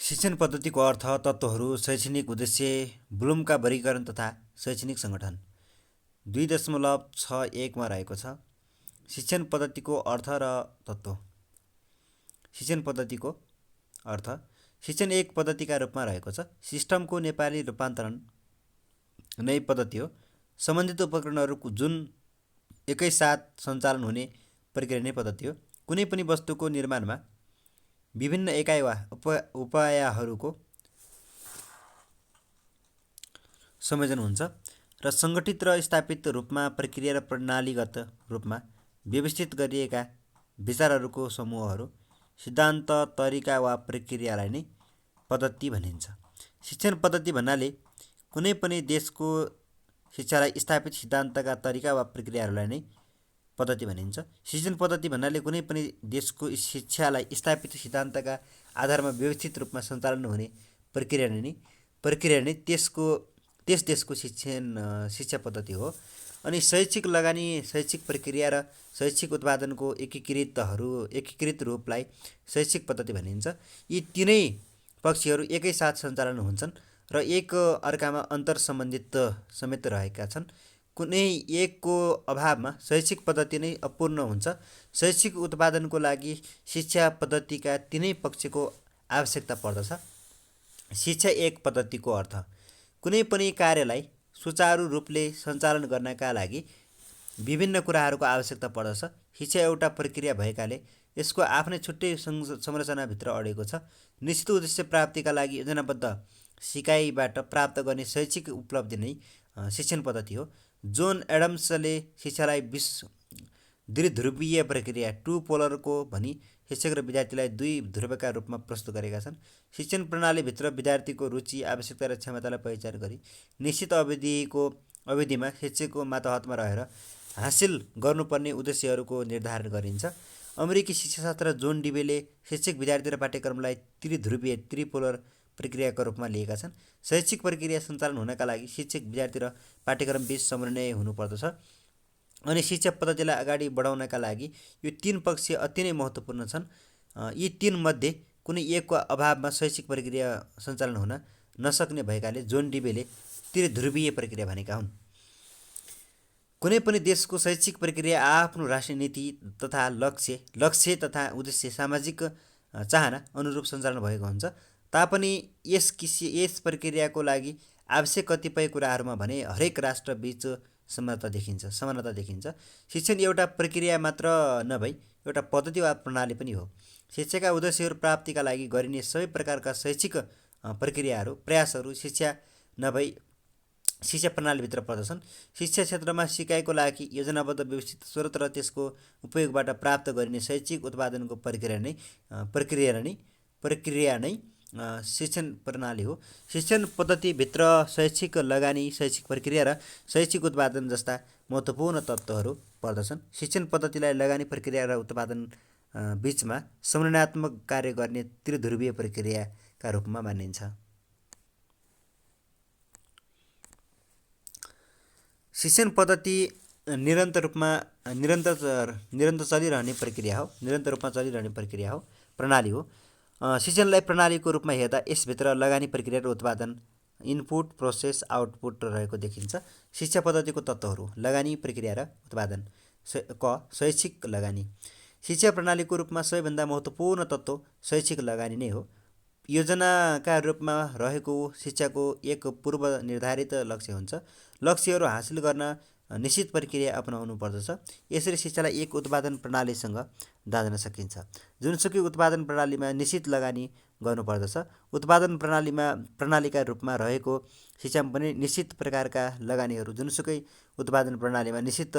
शिक्षण पद्धतिको अर्थ, तत्त्वहरू, शैक्षणिक उद्देश्य, ब्लुमका वर्गीकरण तथा शैक्षणिक सङ्गठन 2.61 मा रहेको छ। शिक्षण पद्धतिको अर्थ र तत्त्व। शिक्षण पद्धतिको अर्थ शिक्षण एक पद्धतिका रूपमा रहेको छ। सिस्टमको नेपाली रूपान्तरण नै पद्धति हो। सम्बन्धित उपकरणहरू जुन एकैसाथ सञ्चालन हुने प्रक्रिया नै पद्धति हो। कुनै पनि वस्तुको निर्माणमा विभिन्न एकाइ वा उपायहरूको संयोजन हुन्छ र सङ्गठित र स्थापित रूपमा प्रक्रिया र प्रणालीगत रूपमा व्यवस्थित गरिएका विचारहरूको समूहहरू, सिद्धान्त, तरिका वा प्रक्रियालाई नै पद्धति भनिन्छ। शिक्षण पद्धति भन्नाले कुनै पनि देशको शिक्षालाई स्थापित सिद्धान्तका तरिका वा प्रक्रियाहरूलाई नै पद्धति भनिन्छ। शिक्षण पद्धति भन्नाले कुनै पनि देशको शिक्षालाई स्थापित सिद्धान्तका आधारमा व्यवस्थित रूपमा सञ्चालन हुने प्रक्रिया नै त्यस देशको शिक्षा पद्धति हो। अनि शैक्षिक लगानी, शैक्षिक प्रक्रिया र शैक्षिक उत्पादनको एकीकृत रूपलाई शैक्षिक पद्धति भनिन्छ। यी तीनै पक्षहरू एकैसाथ सञ्चालन हुन्छन् र एक अर्कामा अन्तर सम्बन्धित समेत रहेका छन्। कुनै एकको अभावमा शैक्षिक पद्धति नै अपूर्ण हुन्छ। शैक्षिक उत्पादनको लागि शिक्षा पद्धतिका तीनै पक्षको आवश्यकता पर्दछ। शिक्षा एक पद्धतिको अर्थ कुनै पनि कार्यलाई सुचारू रूपले सञ्चालन गर्नका लागि विभिन्न कुराहरूको आवश्यकता पर्दछ। शिक्षा एउटा प्रक्रिया भएकाले यसको आफ्नै छुट्टै संरचनाभित्र अडेको छ। निश्चित उद्देश्य प्राप्तिका लागि योजनाबद्ध सिकाइबाट प्राप्त गर्ने शैक्षिक उपलब्धि नै शिक्षण पद्धति हो। जोन एडम्सले शिक्षालाई द्विध्रुवीय प्रक्रिया, टु पोलरको भनी शिक्षक र विद्यार्थीलाई दुई ध्रुवका रूपमा प्रस्तुत गरेका छन्। शिक्षण प्रणालीभित्र विद्यार्थीको रुचि, आवश्यकता र क्षमतालाई पहिचान गरी निश्चित अवधिमा शिक्षकको मातहतमा रहेर हासिल गर्नुपर्ने उद्देश्यहरूको निर्धारण गरिन्छ। अमेरिकी शिक्षाशास्त्र जोन डिवेले शिक्षक, विद्यार्थी र पाठ्यक्रमलाई त्रिध्रुवीय, त्रिपोलर प्रक्रियाका रूपमा लिएका छन्। शैक्षिक प्रक्रिया सञ्चालन हुनका लागि शिक्षक, विद्यार्थी र पाठ्यक्रम बीच समन्वय हुनुपर्दछ। अनि शिक्षा पद्धतिलाई अगाडि बढाउनका लागि यो तीन पक्ष अति नै महत्त्वपूर्ण छन्। यी तीन मध्ये कुनै एकको अभावमा शैक्षिक प्रक्रिया सञ्चालन हुन नसक्ने भएकाले जोन डिवेले त्रिध्रुवीय प्रक्रिया भनेका हुन्। कुनै पनि देशको शैक्षिक प्रक्रिया आफ्नो राष्ट्रिय नीति तथा लक्ष्य तथा उद्देश्य, सामाजिक चाहना अनुरूप सञ्चालन भएको हुन्छ। तापनि यस प्रक्रियाको लागि आवश्यक कतिपय कुराहरूमा भने हरेक राष्ट्रबीच समानता देखिन्छ। शिक्षण एउटा प्रक्रिया मात्र नभई एउटा पद्धति वा प्रणाली पनि हो। शिक्षाका उद्देश्यहरू प्राप्तिका लागि गरिने सबै प्रकारका शैक्षिक प्रयासहरू शिक्षा नभई शिक्षा प्रणालीभित्र पर्दछन्। शिक्षा क्षेत्रमा सिकाइको लागि योजनाबद्ध व्यवस्थित स्रोत र त्यसको उपयोगबाट प्राप्त गरिने शैक्षिक उत्पादनको प्रक्रिया नै शिक्षण प्रणाली हो। शिक्षण पद्धतिभित्र शैक्षिक लगानी, शैक्षिक प्रक्रिया र शैक्षिक उत्पादन जस्ता महत्त्वपूर्ण तत्त्वहरू पर्दछन्। शिक्षण पद्धतिलाई लगानी, प्रक्रिया र उत्पादन बीचमा समन्वयात्मक कार्य गर्ने त्रिध्रुवीय प्रक्रियाका रूपमा मानिन्छ। शिक्षण पद्धति निरन्तर रूपमा चलिरहने प्रक्रिया हो, प्रणाली हो। शिक्षणलाई प्रणालीको रूपमा हेर्दा यसभित्र लगानी, प्रक्रिया र उत्पादन, इनपुट, प्रोसेस, आउटपुट रहेको देखिन्छ। शिक्षा पद्धतिको तत्त्वहरू: लगानी, प्रक्रिया र उत्पादन। शैक्षिक लगानी। शिक्षा प्रणालीको रूपमा सबैभन्दा महत्त्वपूर्ण तत्त्व शैक्षिक लगानी नै हो। योजनाका रूपमा रहेको शिक्षाको एक पूर्व निर्धारित लक्ष्य हुन्छ। लक्ष्यहरू हासिल गर्न निश्चित प्रक्रिया अपनाउनु पर्दछ। यसरी शिक्षालाई एक उत्पादन प्रणालीसँग दाँच्न सकिन्छ। जुनसुकै उत्पादन प्रणालीमा निश्चित लगानी गर्नुपर्दछ। उत्पादन प्रणालीका रूपमा रहेको शिक्षामा पनि निश्चित प्रकारका लगानीहरू जुनसुकै उत्पादन प्रणालीमा निश्चित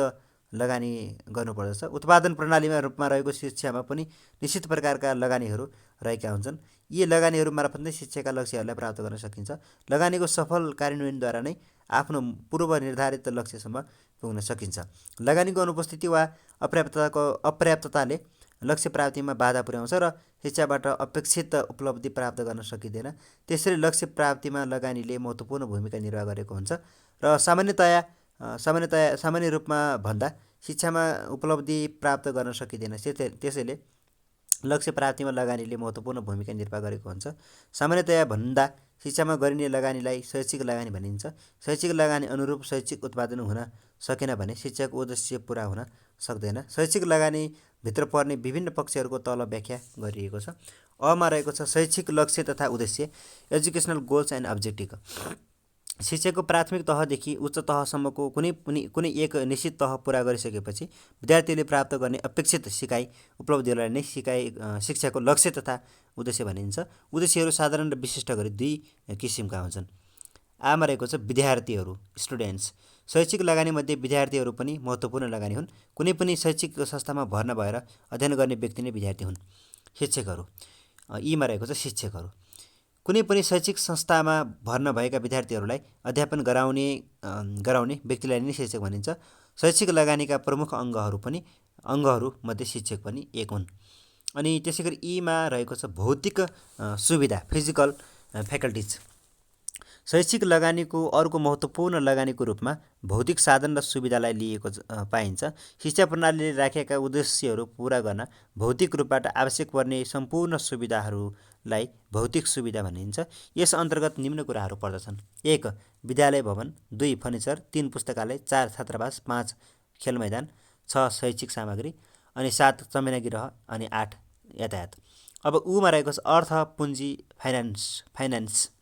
लगानी गर्नुपर्दछ। उत्पादन प्रणालीमा रूपमा रहेको शिक्षामा पनि निश्चित प्रकारका लगानीहरू रहेका हुन्छन्। यी लगानीहरू मार्फत नै शिक्षाका लक्ष्यहरूलाई प्राप्त गर्न सकिन्छ। लगानीको सफल कार्यान्वयनद्वारा नै आफ्नो पूर्व निर्धारित लक्ष्यसम्म पुग्न सकिन्छ। लगानीको अनुपस्थिति वा अपर्याप्तताले लक्ष्य प्राप्तिमा बाधा पुर्याउँछ र शिक्षाबाट अपेक्षित उपलब्धि प्राप्त गर्न सकिँदैन। त्यसरी लक्ष्य प्राप्तिमा लगानीले महत्त्वपूर्ण भूमिका निर्वाह गरेको हुन्छ र सामान्य रूपमा भन्दा शिक्षामा उपलब्धि प्राप्त गर्न सकिँदैन। त्यसैले लक्ष्य प्राप्तिमा लगानीले महत्त्वपूर्ण भूमिका निर्वाह गरेको हुन्छ। सामान्यतया भन्दा शिक्षामा गरिने लगानीलाई शैक्षिक लगानी भनिन्छ। शैक्षिक लगानी अनुरूप शैक्षिक उत्पादन हुन सकेन भने शिक्षाको उद्देश्य पुरा हुन सक्दैन। शैक्षिक लगानीभित्र पर्ने विभिन्न पक्षहरूको तल व्याख्या गरिएको छ। अमा रहेको छ शैक्षिक लक्ष्य तथा उद्देश्य, एजुकेसनल गोल्स एन्ड अब्जेक्टिभ। शिक्षाको प्राथमिक तहदेखि उच्च तहसम्मको कुनै एक निश्चित तह पुरा गरिसकेपछि विद्यार्थीले प्राप्त गर्ने अपेक्षित सिकाइ उपलब्धिहरूलाई नै शिक्षाको लक्ष्य तथा उद्देश्य भनिन्छ। उद्देश्यहरू साधारण र विशिष्ट गरी दुई किसिमका हुन्छन्। आमा रहेको छ विद्यार्थीहरू, स्टुडेन्ट्स। शैक्षिक लगानीमध्ये विद्यार्थीहरू पनि महत्त्वपूर्ण लगानी हुन्। कुनै पनि शैक्षिक संस्थामा भर्ना भएर अध्ययन गर्ने व्यक्ति नै विद्यार्थी हुन्। शिक्षकहरू, यीमा रहेको छ शिक्षकहरू। कुनै पनि शैक्षिक संस्थामा भर्ना भएका विद्यार्थीहरूलाई अध्यापन गराउने व्यक्तिलाई नै शिक्षक भनिन्छ। शैक्षिक लगानीका प्रमुख अङ्गहरूमध्ये शिक्षक पनि एक हुन्। अनि त्यसै गरी यीमा रहेको छ भौतिक सुविधा, फिजिकल फ्याकल्टिज। शैक्षिक लगानीको अर्को महत्त्वपूर्ण लगानीको रूपमा भौतिक साधन र सुविधालाई लिएको पाइन्छ। शिक्षा प्रणालीले राखेका उद्देश्यहरू पुरा गर्न भौतिक रूपबाट आवश्यक पर्ने सम्पूर्ण सुविधाहरूलाई भौतिक सुविधा भनिन्छ। यस अन्तर्गत निम्न कुराहरू पर्दछन्: 1. विद्यालय भवन, 2. फर्निचर, 3. पुस्तकालय, 4. छात्रावास, 5. खेल मैदान, 6. शैक्षिक सामग्री, अनि 7. चमेनागिरह, अनि 8. यातायात। अब उमा रहेको छ अर्थ, पुँजी, फाइनान्स।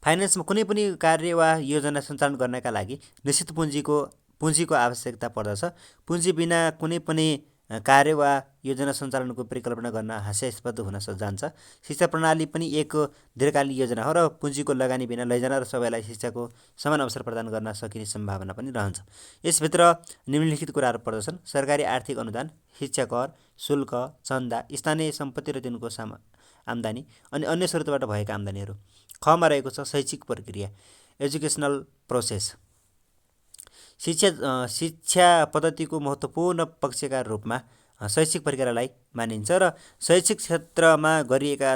फाइनेन्समा कुनै पनि कार्य वा योजना सञ्चालन गर्नका लागि निश्चित पुँजीको आवश्यकता पर्दछ। पुँजी बिना कुनै पनि कार्य वा योजना सञ्चालनको परिकल्पना गर्न हास्यास्पद हुन जान्छ। शिक्षा प्रणाली पनि एक दीर्घकालीन योजना हो र पुँजीको लगानी बिना लैजान र सबैलाई शिक्षाको समान अवसर प्रदान गर्न सकिने सम्भावना पनि रहन्छ। यसभित्र निम्नलिखित कुराहरू पर्दछन्: सरकारी आर्थिक अनुदान, शिक्षा कर, शुल्क, चन्दा, स्थानीय सम्पत्ति र तिनको आम्दानी, अनि अन्य स्रोतबाट भएका आम्दानीहरू। खमा रहेको छ शैक्षिक प्रक्रिया, एजुकेसनल प्रोसेस। शिक्षा पद्धतिको महत्त्वपूर्ण पक्षका रूपमा शैक्षिक प्रक्रियालाई मानिन्छ र शैक्षिक क्षेत्रमा गरिएका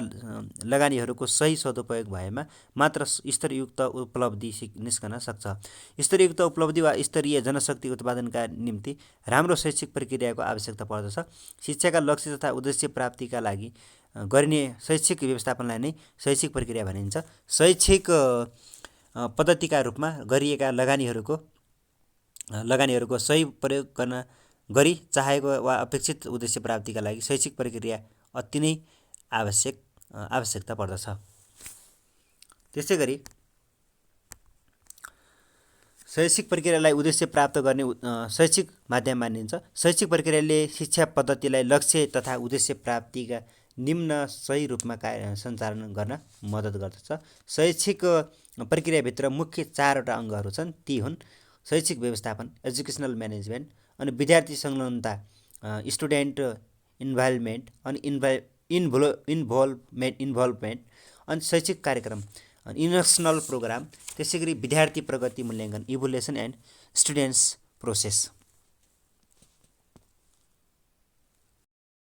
लगानीहरूको सही सदुपयोग भएमा मात्र स्तरयुक्त उपलब्धि निस्कन सक्छ। स्तरयुक्त उपलब्धि वा स्तरीय जनशक्ति उत्पादनका निम्ति राम्रो शैक्षिक प्रक्रियाको आवश्यकता पर्दछ। शिक्षाका लक्ष्य तथा उद्देश्य प्राप्तिका लागि गरिने शैक्षिक व्यवस्थापनलाई नै शैक्षिक प्रक्रिया भनिन्छ। शैक्षिक पद्धतिका रूपमा गरिएका लगानीहरूको सही प्रयोग गर्न गरी चाहेको वा अपेक्षित उद्देश्य प्राप्तिका लागि शैक्षिक प्रक्रिया अति नै आवश्यकता पर्दछ। त्यसै गरी शैक्षिक प्रक्रियालाई उद्देश्य प्राप्त गर्ने शैक्षिक माध्यम मानिन्छ। शैक्षिक प्रक्रियाले शिक्षा पद्धतिलाई लक्ष्य तथा उद्देश्य प्राप्तिका निम्न सही रूपमा सञ्चालन गर्न मद्दत गर्दछ। शैक्षिक प्रक्रियाभित्र मुख्य 4वटा अङ्गहरू छन्। ती हुन् शैक्षिक व्यवस्थापन, एजुकेसनल म्यानेजमेन्ट, अनि विद्यार्थी संलग्नता, स्टुडेन्ट इन्भल्भमेन्ट, अनि इन्भल्भमेन्ट, अनि शैक्षिक कार्यक्रम, इन्स्ट्रक्सनल प्रोग्राम, त्यसै गरी विद्यार्थी प्रगति मूल्याङ्कन, इभुलेसन एन्ड स्टुडेन्ट्स प्रोसेस।